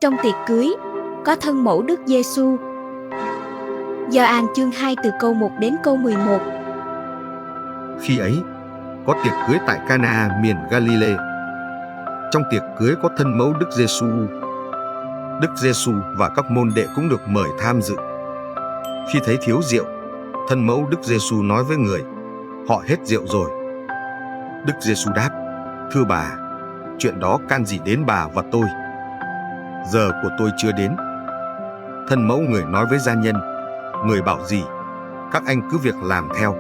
Trong tiệc cưới, có thân mẫu Đức Giêsu. Gioan chương 2 từ câu 1 đến câu 11. Khi ấy, có tiệc cưới tại Cana miền Galilee. Trong tiệc cưới có thân mẫu Đức Giêsu. Đức Giêsu và các môn đệ cũng được mời tham dự. Khi thấy thiếu rượu, thân mẫu Đức Giêsu nói với người: họ hết rượu rồi. Đức Giêsu đáp: thưa bà, chuyện đó can gì đến bà và tôi? Giờ của tôi chưa đến. Thân mẫu người nói với gia nhân: người bảo gì, các anh cứ việc làm theo.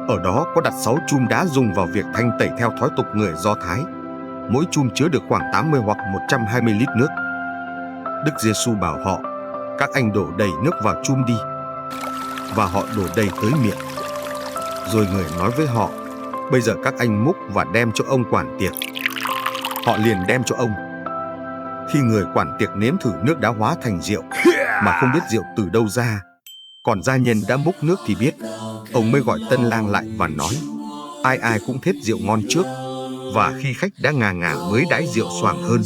Ở đó có đặt 6 chum đá dùng vào việc thanh tẩy theo thói tục người Do Thái. Mỗi chum chứa được khoảng 80 hoặc 120 lít nước. Đức Giêsu bảo họ: các anh đổ đầy nước vào chum đi. Và họ đổ đầy tới miệng. Rồi người nói với họ: bây giờ các anh múc và đem cho ông quản tiệc. Họ liền đem cho ông. Khi người quản tiệc nếm thử nước đã hóa thành rượu, mà không biết rượu từ đâu ra, còn gia nhân đã múc nước thì biết, ông mới gọi tân lang lại và nói: ai ai cũng thết rượu ngon trước, và khi khách đã ngà ngà mới đãi rượu xoàng hơn.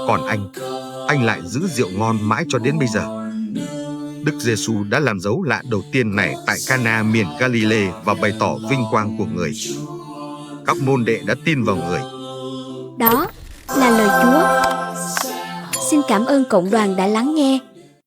Còn anh lại giữ rượu ngon mãi cho đến bây giờ. Đức Giêsu đã làm dấu lạ đầu tiên này tại Cana miền Galilee và bày tỏ vinh quang của người. Các môn đệ đã tin vào người. Đó là lời Chúa. Xin cảm ơn cộng đoàn đã lắng nghe.